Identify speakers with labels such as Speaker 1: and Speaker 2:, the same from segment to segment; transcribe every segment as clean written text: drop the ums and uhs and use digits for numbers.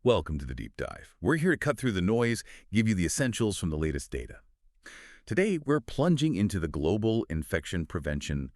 Speaker 1: Welcome to the Deep Dive. We're here to cut through the noise, give you the essentials from the latest data. Today, we're plunging into the global infection prevention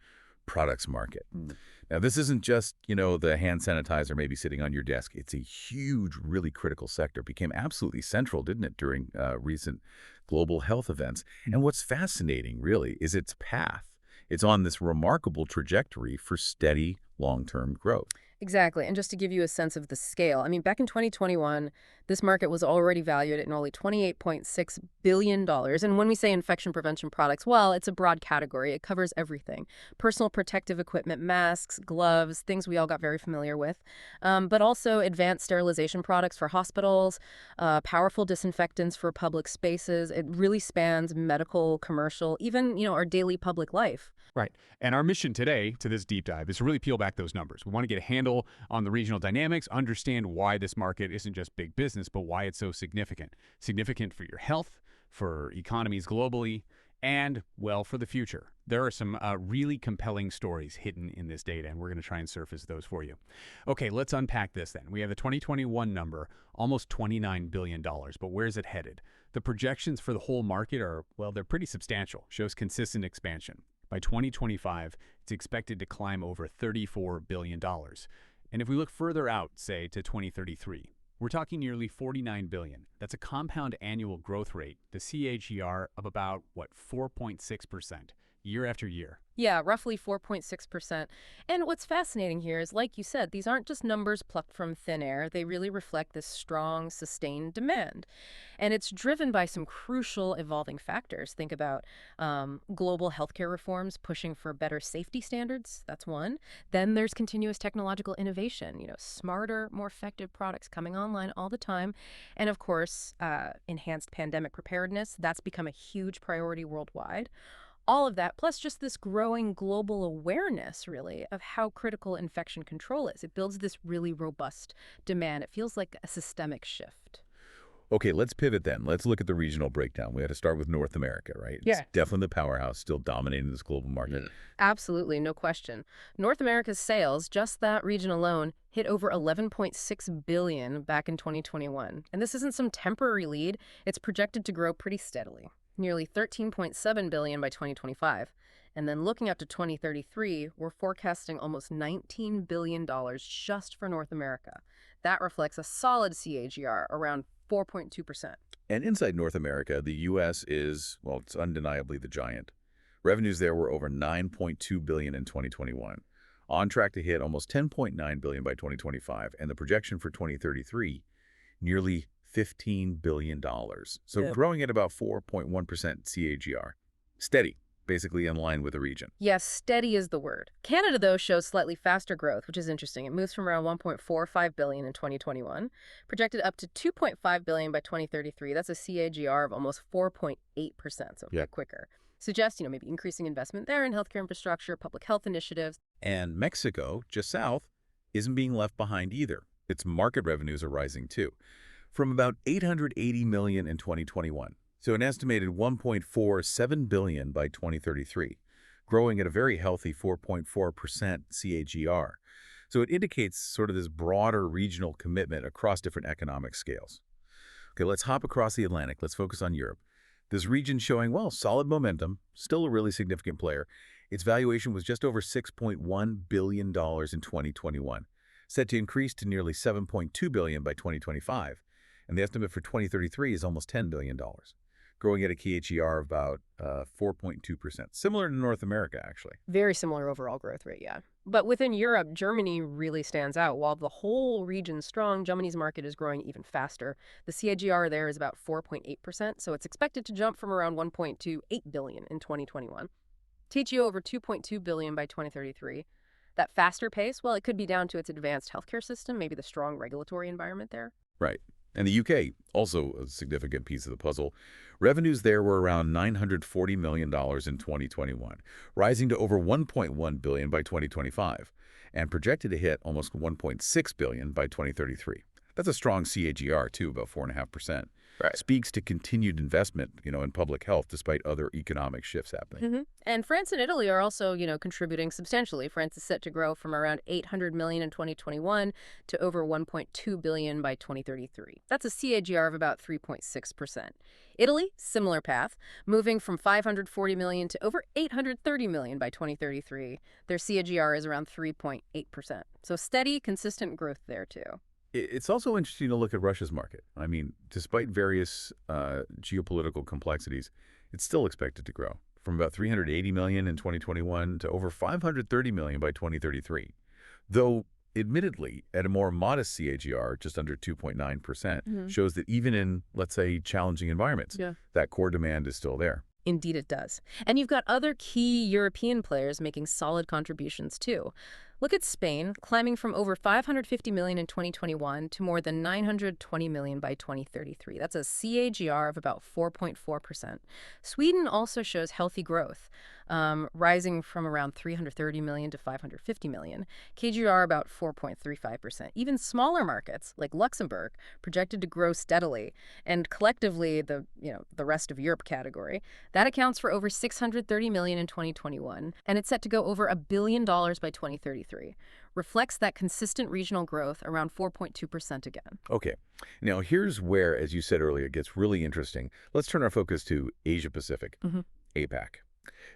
Speaker 1: products market.
Speaker 2: Mm.
Speaker 1: Now, this isn't just, the hand sanitizer maybe sitting on your desk. It's a huge, really critical sector. It became absolutely central, didn't it, during recent global health events. And what's fascinating, really, is its path. It's on this remarkable trajectory for steady, long-term growth.
Speaker 2: Exactly. And just to give you a sense of the scale, I mean, back in 2021, this market was already valued at nearly $28.6 billion. And when we say infection prevention products, well, it's a broad category. It covers everything: personal protective equipment, masks, gloves, things we all got very familiar with, but also advanced sterilization products for hospitals, powerful disinfectants for public spaces. It really spans medical, commercial, even, our daily public life.
Speaker 3: Right. And our mission today to this deep dive is to really peel back those numbers. We want to get a handle on the regional dynamics, understand why this market isn't just big business, but why it's so significant. Significant for your health, for economies globally, and, well, for the future. There are some really compelling stories hidden in this data, and we're going to try and surface those for you. Okay, let's unpack this then. We have the 2021 number, almost $29 billion, but where's it headed? The projections for the whole market are, well, they're pretty substantial, shows consistent expansion. By 2025, it's expected to climb over $34 billion. And if we look further out, say, to 2033, we're talking nearly $49 billion. That's a compound annual growth rate, the CAGR, of about, 4.6% year after year.
Speaker 2: Yeah, roughly 4.6%. And what's fascinating here is, like you said, these aren't just numbers plucked from thin air. They really reflect this strong, sustained demand. And it's driven by some crucial evolving factors. Think about global healthcare reforms pushing for better safety standards. That's one. Then there's continuous technological innovation, smarter, more effective products coming online all the time. And of course, enhanced pandemic preparedness. That's become a huge priority worldwide. All of that, plus just this growing global awareness, really, of how critical infection control is. It builds this really robust demand. It feels like a systemic shift.
Speaker 1: Okay, let's pivot then. Let's look at the regional breakdown. We had to start with North America, right? It's
Speaker 2: Yeah.
Speaker 1: definitely the powerhouse, still dominating this global market.
Speaker 2: Absolutely, no question. North America's sales, just that region alone, hit over 11.6 billion back in 2021. And this isn't some temporary lead. It's projected to grow pretty steadily, nearly 13.7 billion by 2025. And then looking up to 2033, we're forecasting almost $19 billion just for North America. That reflects a solid CAGR around 4.2%.
Speaker 1: And inside North America, the U.S. is, well, it's undeniably the giant. Revenues there were over $9.2 billion in 2021, on track to hit almost $10.9 billion by 2025, and the projection for 2033, nearly $15 billion. So
Speaker 2: Yeah.
Speaker 1: growing at about 4.1% CAGR. Steady, basically in line with the region.
Speaker 2: Yes, steady is the word. Canada, though, shows slightly faster growth, which is interesting. It moves from around 1.45 billion in 2021, projected up to 2.5 billion by 2033. That's a CAGR of almost 4.8%, so a
Speaker 1: Yeah.
Speaker 2: bit quicker. Suggests, maybe increasing investment there in healthcare infrastructure, public health initiatives.
Speaker 1: And Mexico, just south, isn't being left behind either. Its market revenues are rising too, from about $880 million in 2021 to an estimated $1.47 billion by 2033, growing at a very healthy 4.4% CAGR. So it indicates sort of this broader regional commitment across different economic scales. Okay, let's hop across the Atlantic. Let's focus on Europe. This region showing, well, solid momentum, still a really significant player. Its valuation was just over $6.1 billion in 2021, set to increase to nearly $7.2 billion by 2025. And the estimate for 2033 is almost $10 billion, growing at a CAGR of about 4.2%, similar to North America, actually.
Speaker 2: Very similar overall growth rate, yeah. But within Europe, Germany really stands out. While the whole region's strong, Germany's market is growing even faster. The CAGR there is about 4.8%, so it's expected to jump from around 1.28 billion in 2021. TGO over 2.2 billion by 2033. That faster pace, well, it could be down to its advanced healthcare system, maybe the strong regulatory environment there.
Speaker 1: Right. And the UK, also a significant piece of the puzzle. Revenues there were around $940 million in 2021, rising to over $1.1 billion by 2025, and projected to hit almost $1.6 billion by 2033. That's a strong CAGR, too, about 4.5%.
Speaker 4: Right.
Speaker 1: Speaks to continued investment, in public health despite other economic shifts happening.
Speaker 2: And France and Italy are also, contributing substantially. France is set to grow from around 800 million in 2021 to over 1.2 billion by 2033. That's a CAGR of about 3.6%. Italy, similar path, moving from 540 million to over 830 million by 2033. Their CAGR is around 3.8%. So steady, consistent growth there, too.
Speaker 1: It's also interesting to look at Russia's market. I mean, despite various geopolitical complexities, it's still expected to grow from about 380 million in 2021 to over 530 million by 2033. Though, admittedly, at a more modest CAGR, just under 2.9%, shows that even in, let's say, challenging environments, that core demand is still there.
Speaker 2: Indeed it does. And you've got other key European players making solid contributions, too. Look at Spain, climbing from over 550 million in 2021 to more than 920 million by 2033. That's a CAGR of about 4.4%. Sweden also shows healthy growth, rising from around 330 million to 550 million. KGR about 4.35%. Even smaller markets like Luxembourg projected to grow steadily, and collectively the rest of Europe category that accounts for over 630 million in 2021, and it's set to go over $1 billion by 2033. Reflects that consistent regional growth around 4.2% again.
Speaker 1: Okay. Now, here's where, as you said earlier, it gets really interesting. Let's turn our focus to Asia-Pacific, APAC.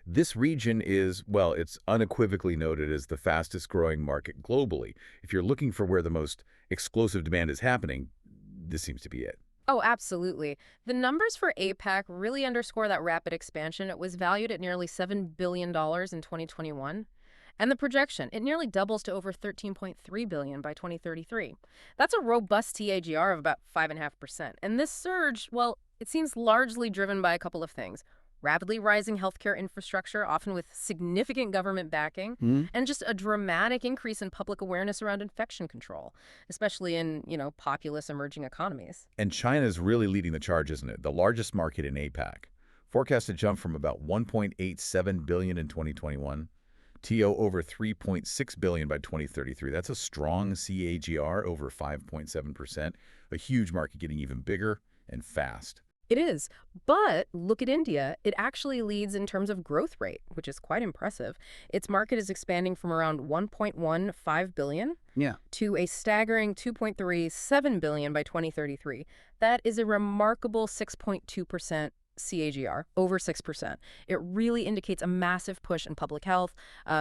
Speaker 1: This region is, well, it's unequivocally noted as the fastest growing market globally. If you're looking for where the most explosive demand is happening, this seems to be it.
Speaker 2: Oh, absolutely. The numbers for APAC really underscore that rapid expansion. It was valued at nearly $7 billion in 2021. And the projection, it nearly doubles to over $13.3 billion by 2033. That's a robust CAGR of about 5.5%. And this surge, well, it seems largely driven by a couple of things. Rapidly rising healthcare infrastructure, often with significant government backing, and just a dramatic increase in public awareness around infection control, especially in, populous emerging economies.
Speaker 1: And China's really leading the charge, isn't it? The largest market in APAC. Forecast to jump from about 1.87 billion in 2021 to over 3.6 billion by 2033. That's a strong CAGR over 5.7%. A huge market getting even bigger and fast.
Speaker 2: It is. But look at India. It actually leads in terms of growth rate, which is quite impressive. Its market is expanding from around 1.15 billion to a staggering 2.37 billion by 2033. That is a remarkable 6.2% CAGR, over 6%. It really indicates a massive push in public health,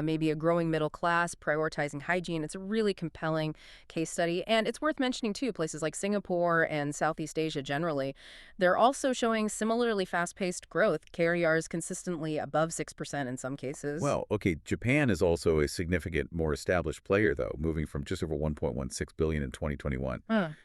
Speaker 2: maybe a growing middle class, prioritizing hygiene. It's a really compelling case study. And it's worth mentioning, too, places like Singapore and Southeast Asia generally. They're also showing similarly fast-paced growth. KRR is consistently above 6% in some cases.
Speaker 1: Well, okay, Japan is also a significant, more established player, though, moving from just over 1.16 billion in 2021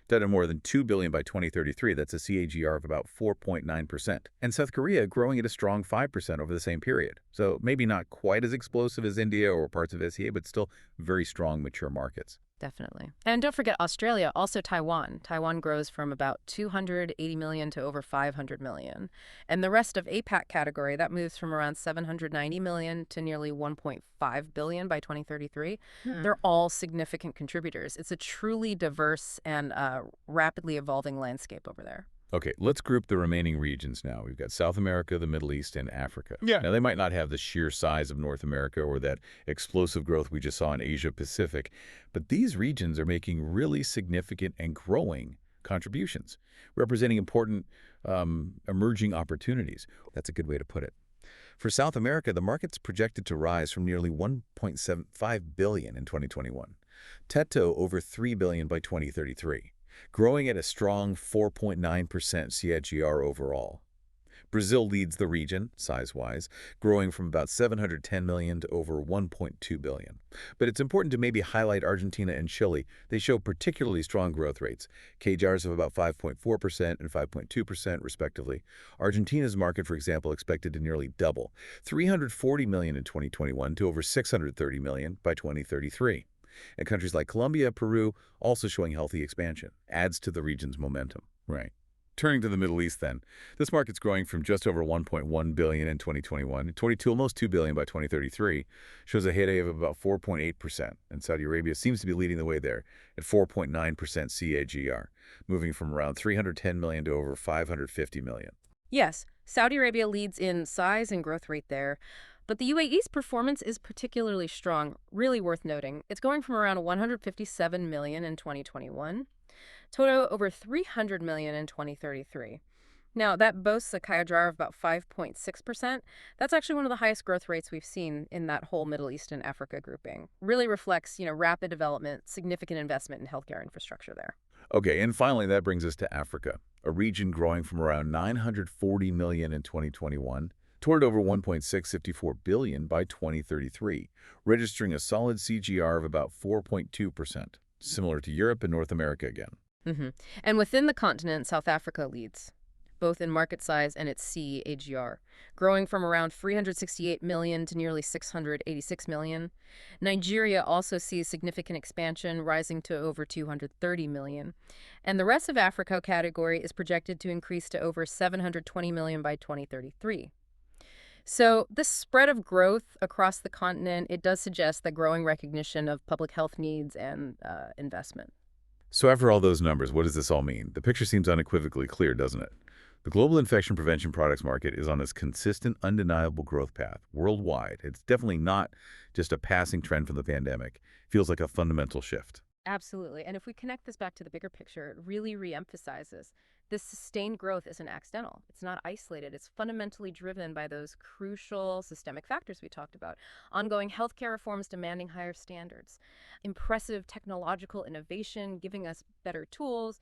Speaker 1: to more than 2 billion by 2033. That's a CAGR of about 4.9%. And South Korea growing at a strong 5% over the same period. So maybe not quite as explosive as India or parts of SEA, but still very strong, mature markets.
Speaker 2: Definitely. And don't forget Australia, also Taiwan. Taiwan grows from about 280 million to over 500 million. And the rest of APAC category, that moves from around 790 million to nearly 1.5 billion by 2033. They're all significant contributors. It's a truly diverse and rapidly evolving landscape over there.
Speaker 1: Okay, let's group the remaining regions now. We've got South America, the Middle East, and Africa.
Speaker 3: Yeah.
Speaker 1: Now, they might not have the sheer size of North America or that explosive growth we just saw in Asia Pacific, but these regions are making really significant and growing contributions, representing important emerging opportunities. That's a good way to put it. For South America, the market's projected to rise from nearly 1.75 billion in 2021 to over 3 billion by 2033. Growing at a strong 4.9% CAGR overall. Brazil leads the region, size-wise, growing from about 710 million to over 1.2 billion. But it's important to maybe highlight Argentina and Chile. They show particularly strong growth rates, CAGRs of about 5.4% and 5.2% respectively. Argentina's market, for example, expected to nearly double, 340 million in 2021 to over 630 million by 2033. And countries like Colombia, Peru, also showing healthy expansion, adds to the region's momentum. Right. Turning to the Middle East then, this market's growing from just over 1.1 billion in 2021 to almost 2 billion by 2033, shows a heyday of about 4.8%, and Saudi Arabia seems to be leading the way there at 4.9% CAGR, moving from around 310 million to over 550 million.
Speaker 2: Yes, Saudi Arabia leads in size and growth rate there, but the UAE's performance is particularly strong, really worth noting. It's going from around 157 million in 2021 to over 300 million in 2033. Now, that boasts a CAGR of about 5.6%. That's actually one of the highest growth rates we've seen in that whole Middle East and Africa grouping. Really reflects, rapid development, significant investment in healthcare infrastructure there.
Speaker 1: Okay, and finally, that brings us to Africa, a region growing from around 940 million in 2021 toward over 1.654 billion by 2033, registering a solid CAGR of about 4.2%, similar to Europe and North America again.
Speaker 2: And within the continent, South Africa leads, both in market size and its CAGR, growing from around 368 million to nearly 686 million. Nigeria also sees significant expansion, rising to over 230 million. And the rest of Africa category is projected to increase to over 720 million by 2033. So this spread of growth across the continent, it does suggest the growing recognition of public health needs and investment.
Speaker 1: So after all those numbers, what does this all mean? The picture seems unequivocally clear, doesn't it? The global infection prevention products market is on this consistent, undeniable growth path worldwide. It's definitely not just a passing trend from the pandemic. It feels like a fundamental shift.
Speaker 2: Absolutely. And if we connect this back to the bigger picture, it really reemphasizes this sustained growth isn't accidental. It's not isolated. It's fundamentally driven by those crucial systemic factors we talked about. Ongoing healthcare reforms demanding higher standards, impressive technological innovation giving us better tools,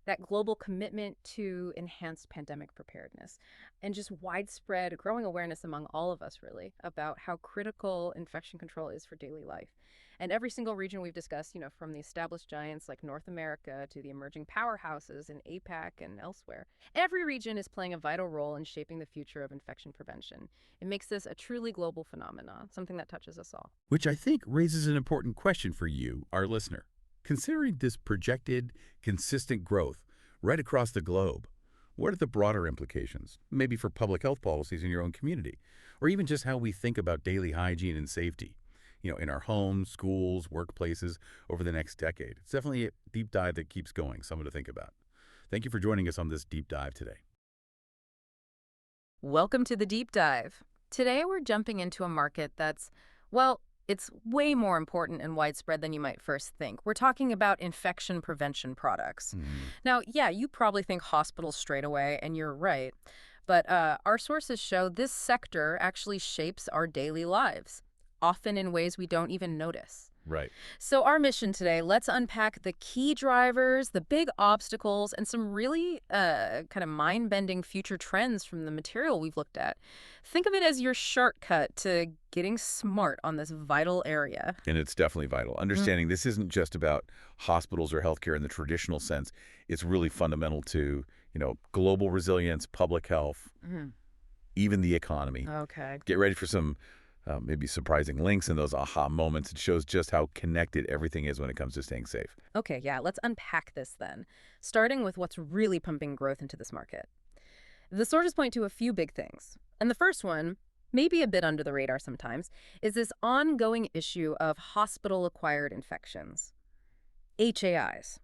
Speaker 2: that global commitment to enhanced pandemic preparedness, and just widespread growing awareness among all of us, really, about how critical infection control is for daily life. And every single region we've discussed, from the established giants like North America to the emerging powerhouses in APAC and elsewhere, every region is playing a vital role in shaping the future of infection prevention. It makes this a truly global phenomenon, something that touches us all.
Speaker 1: Which I think raises an important question for you, our listener. Considering this projected, consistent growth right across the globe, what are the broader implications, maybe for public health policies in your own community, or even just how we think about daily hygiene and safety, in our homes, schools, workplaces over the next decade? It's definitely a deep dive that keeps going, something to think about. Thank you for joining us on this deep dive today.
Speaker 2: Welcome to the Deep Dive. Today we're jumping into a market that's, well, it's way more important and widespread than you might first think. We're talking about infection prevention products. Now, yeah, you probably think hospitals straight away, and you're right. But our sources show this sector actually shapes our daily lives, often in ways we don't even notice.
Speaker 1: Right.
Speaker 2: So our mission today, let's unpack the key drivers, the big obstacles, and some really kind of mind-bending future trends from the material we've looked at. Think of it as your shortcut to getting smart on this vital area.
Speaker 1: And it's definitely vital. Understanding this isn't just about hospitals or healthcare in the traditional sense. It's really fundamental to, global resilience, public health, even the economy.
Speaker 2: Okay.
Speaker 1: Get ready for some maybe surprising links and those aha moments. It shows just how connected everything is when it comes to staying safe.
Speaker 2: Okay, yeah, let's unpack this then, starting with what's really pumping growth into this market. The sources point to a few big things. And the first one, maybe a bit under the radar sometimes, is this ongoing issue of hospital-acquired infections. HAIs.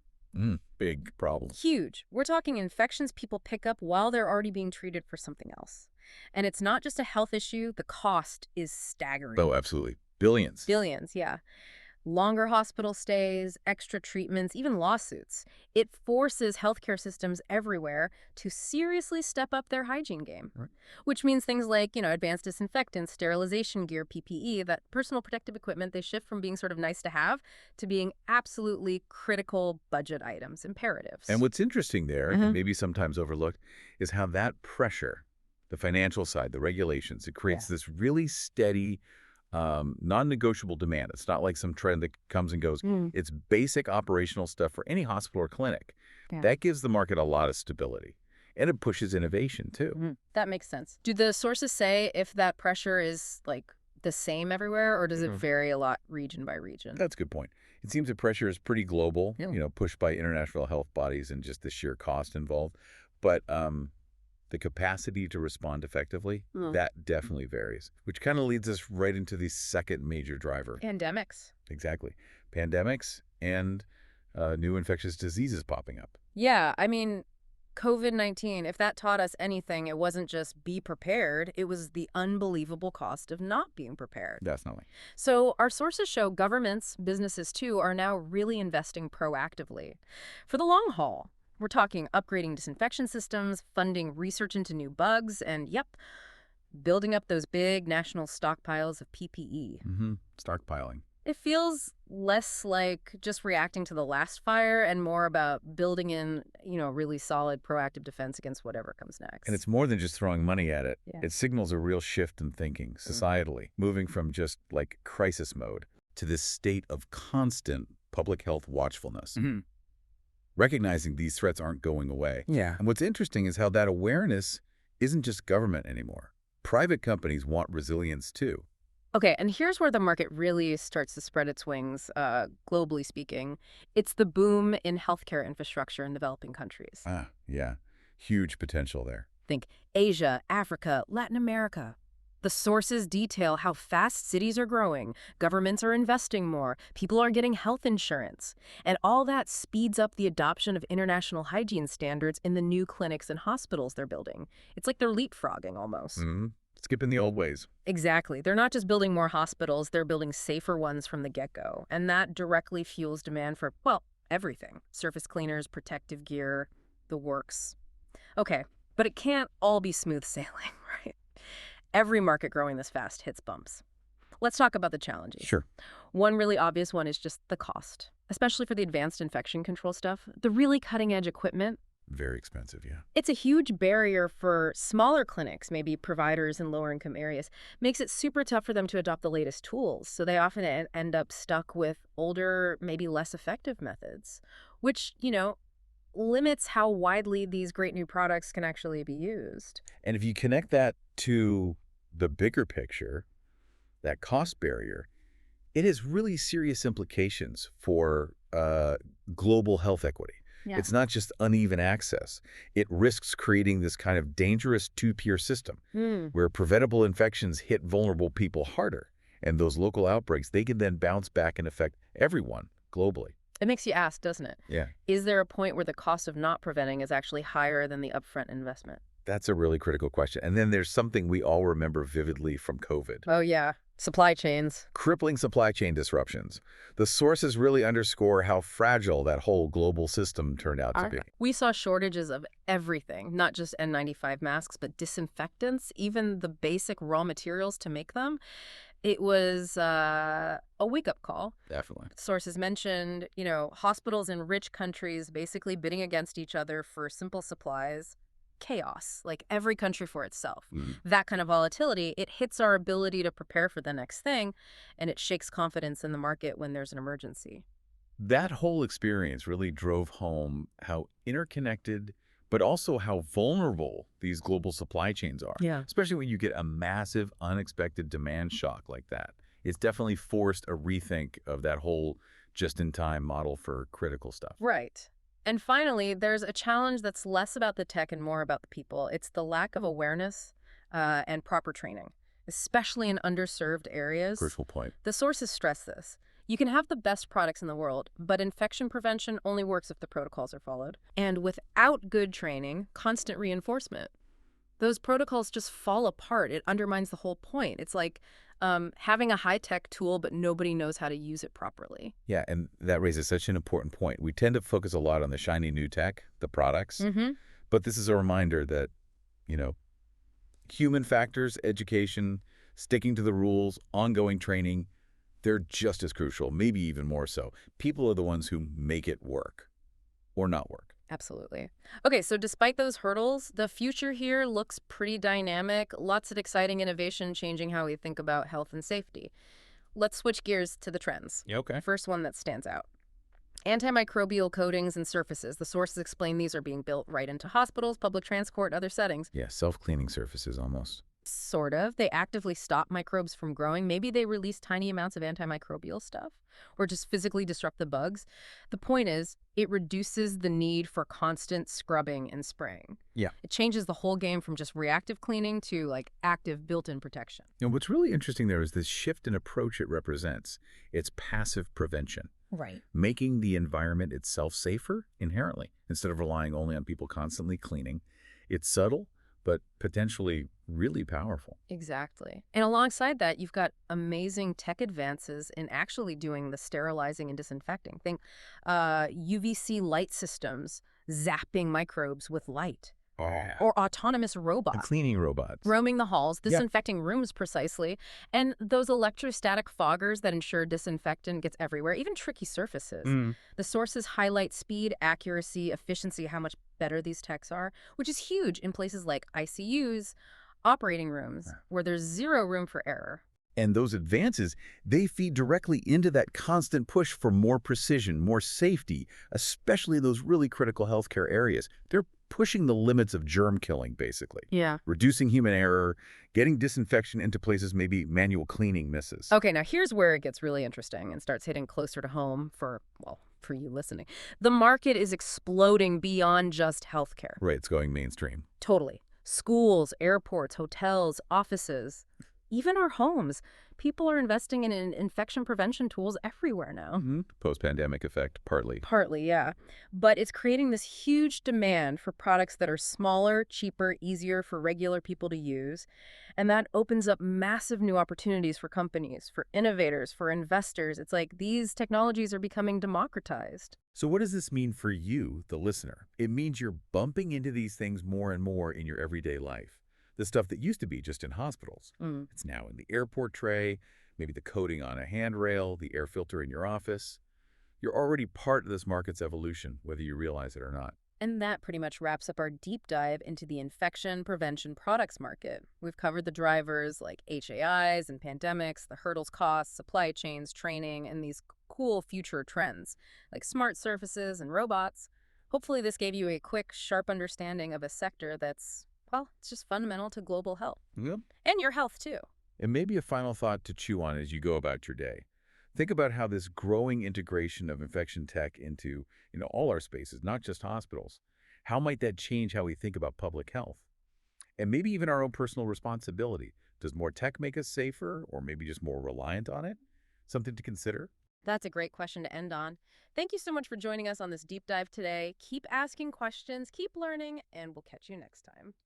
Speaker 1: Big problem.
Speaker 2: Huge. We're talking infections people pick up while they're already being treated for something else. And it's not just a health issue. The cost is staggering.
Speaker 1: Oh, absolutely. Billions.
Speaker 2: Billions, yeah. Longer hospital stays, extra treatments, even lawsuits. It forces healthcare systems everywhere to seriously step up their hygiene game, which means things like, advanced disinfectants, sterilization gear, PPE, that personal protective equipment, they shift from being sort of nice to have to being absolutely critical budget items, imperatives.
Speaker 1: And what's interesting there, and maybe sometimes overlooked, is how that pressure, the financial side, the regulations, it creates this really steady, non-negotiable demand. It's not like some trend that comes and goes. It's basic operational stuff for any hospital or clinic.
Speaker 2: Yeah.
Speaker 1: That gives the market a lot of stability. And it pushes innovation, too.
Speaker 2: That makes sense. Do the sources say if that pressure is, the same everywhere, or does it vary a lot region by region?
Speaker 1: That's a good point. It seems the pressure is pretty global, pushed by international health bodies and just the sheer cost involved. But the capacity to respond effectively, that definitely varies, which kind of leads us right into the second major driver.
Speaker 2: Pandemics.
Speaker 1: Exactly. Pandemics and new infectious diseases popping up.
Speaker 2: Yeah, I mean, COVID-19, if that taught us anything, it wasn't just be prepared, it was the unbelievable cost of not being prepared.
Speaker 1: Definitely.
Speaker 2: So our sources show governments, businesses too, are now really investing proactively. For the long haul, we're talking upgrading disinfection systems, funding research into new bugs, and building up those big national stockpiles of PPE.
Speaker 1: Stockpiling.
Speaker 2: It feels less like just reacting to the last fire and more about building in, really solid proactive defense against whatever comes next.
Speaker 1: And it's more than just throwing money at it.
Speaker 2: Yeah.
Speaker 1: It signals a real shift in thinking societally, moving from just like crisis mode to this state of constant public health watchfulness. Recognizing these threats aren't going away.
Speaker 3: Yeah.
Speaker 1: And what's interesting is how that awareness isn't just government anymore. Private companies want resilience too.
Speaker 2: Okay, and here's where the market really starts to spread its wings, globally speaking. It's the boom in healthcare infrastructure in developing countries.
Speaker 1: Yeah. Huge potential there.
Speaker 2: Think Asia, Africa, Latin America. The sources detail how fast cities are growing, governments are investing more, people are getting health insurance, and all that speeds up the adoption of international hygiene standards in the new clinics and hospitals they're building. It's like they're leapfrogging almost.
Speaker 1: Skipping the old ways.
Speaker 2: Exactly. They're not just building more hospitals, they're building safer ones from the get-go. And that directly fuels demand for, everything. Surface cleaners, protective gear, the works. Okay, but it can't all be smooth sailing, right? Every market growing this fast hits bumps. Let's talk about the challenges.
Speaker 1: Sure.
Speaker 2: One really obvious one is just the cost, especially for the advanced infection control stuff. The really cutting-edge equipment.
Speaker 1: Very expensive, yeah.
Speaker 2: It's a huge barrier for smaller clinics, maybe providers in lower-income areas. Makes it super tough for them to adopt the latest tools, so they often end up stuck with older, maybe less effective methods, which, limits how widely these great new products can actually be used.
Speaker 1: And if you connect that to the bigger picture, that cost barrier, it has really serious implications for global health equity.
Speaker 2: Yeah.
Speaker 1: It's not just uneven access. It risks creating this kind of dangerous two-tier system where preventable infections hit vulnerable people harder. And those local outbreaks, they can then bounce back and affect everyone globally.
Speaker 2: It makes you ask, doesn't it?
Speaker 1: Yeah.
Speaker 2: Is there a point where the cost of not preventing is actually higher than the upfront investment?
Speaker 1: That's a really critical question. And then there's something we all remember vividly from COVID.
Speaker 2: Oh, yeah. Supply chains.
Speaker 1: Crippling supply chain disruptions. The sources really underscore how fragile that whole global system turned out to be.
Speaker 2: We saw shortages of everything, not just N95 masks, but disinfectants, even the basic raw materials to make them. It was a wake-up call.
Speaker 1: Definitely.
Speaker 2: Sources mentioned, hospitals in rich countries basically bidding against each other for simple supplies. Chaos, like every country for itself. That kind of volatility, it hits our ability to prepare for the next thing, and it shakes confidence in the market when there's an emergency.
Speaker 1: That whole experience really drove home how interconnected, but also how vulnerable these global supply chains are.
Speaker 2: Yeah.
Speaker 1: Especially when you get a massive, unexpected demand shock like that. It's definitely forced a rethink of that whole just-in-time model for critical stuff.
Speaker 2: Right. And finally, there's a challenge that's less about the tech and more about the people. It's the lack of awareness and proper training, especially in underserved areas.
Speaker 1: Crucial point.
Speaker 2: The sources stress this. You can have the best products in the world, but infection prevention only works if the protocols are followed. And without good training, constant reinforcement, those protocols just fall apart. It undermines the whole point. It's like having a high-tech tool, but nobody knows how to use it properly.
Speaker 1: Yeah, and that raises such an important point. We tend to focus a lot on the shiny new tech, the products, but this is a reminder that, human factors, education, sticking to the rules, ongoing training, they're just as crucial, maybe even more so. People are the ones who make it work or not work.
Speaker 2: Absolutely. Okay, so despite those hurdles, the future here looks pretty dynamic. Lots of exciting innovation changing how we think about health and safety. Let's switch gears to the trends.
Speaker 1: Yeah, okay.
Speaker 2: First one that stands out. Antimicrobial coatings and surfaces. The sources explain these are being built right into hospitals, public transport, and other settings.
Speaker 1: Yeah, self-cleaning surfaces almost.
Speaker 2: Sort of. They actively stop microbes from growing. Maybe they release tiny amounts of antimicrobial stuff or just physically disrupt the bugs. The point is, it reduces the need for constant scrubbing and spraying.
Speaker 1: Yeah.
Speaker 2: It changes the whole game from just reactive cleaning to like active built-in protection.
Speaker 1: And what's really interesting there is this shift in approach it represents. It's passive prevention,
Speaker 2: Right.
Speaker 1: making the environment itself safer inherently, instead of relying only on people constantly cleaning. It's subtle, but potentially really powerful.
Speaker 2: Exactly. And alongside that, you've got amazing tech advances in actually doing the sterilizing and disinfecting. Think UVC light systems zapping microbes with light,
Speaker 1: Oh, yeah.
Speaker 2: or autonomous
Speaker 1: And
Speaker 2: robots
Speaker 1: cleaning robots.
Speaker 2: roaming the halls,
Speaker 1: Yeah.
Speaker 2: disinfecting rooms precisely, and those electrostatic foggers that ensure disinfectant gets everywhere, even tricky surfaces.
Speaker 1: Mm.
Speaker 2: The sources highlight speed, accuracy, efficiency, how much better these techs are, which is huge in places like ICUs, operating rooms, where there's zero room for error.
Speaker 1: And those advances, they feed directly into that constant push for more precision, more safety, especially those really critical healthcare areas. They're pushing the limits of germ killing, basically.
Speaker 2: Yeah.
Speaker 1: Reducing human error, getting disinfection into places maybe manual cleaning misses.
Speaker 2: Okay, now here's where it gets really interesting and starts hitting closer to home for you listening. The market is exploding beyond just healthcare.
Speaker 1: Right, it's going mainstream.
Speaker 2: Totally. Schools, airports, hotels, offices, even our homes. People are investing in infection prevention tools everywhere now.
Speaker 1: Post-pandemic effect, partly.
Speaker 2: Partly, yeah. But it's creating this huge demand for products that are smaller, cheaper, easier for regular people to use. And that opens up massive new opportunities for companies, for innovators, for investors. It's like these technologies are becoming democratized.
Speaker 1: So what does this mean for you, the listener? It means you're bumping into these things more and more in your everyday life. The stuff that used to be just in hospitals. It's now in the airport tray, maybe the coating on a handrail, the air filter in your office. You're already part of this market's evolution, whether you realize it or not.
Speaker 2: And that pretty much wraps up our deep dive into the infection prevention products market. We've covered the drivers like HAIs and pandemics, the hurdles, costs, supply chains, training, and these cool future trends like smart surfaces and robots. Hopefully this gave you a quick, sharp understanding of a sector that's, well, it's just fundamental to global health.
Speaker 1: Yep.
Speaker 2: And your health, too.
Speaker 1: And maybe a final thought to chew on as you go about your day. Think about how this growing integration of infection tech into all our spaces, not just hospitals, how might that change how we think about public health? And maybe even our own personal responsibility. Does more tech make us safer or maybe just more reliant on it? Something to consider?
Speaker 2: That's a great question to end on. Thank you so much for joining us on this deep dive today. Keep asking questions, keep learning, and we'll catch you next time.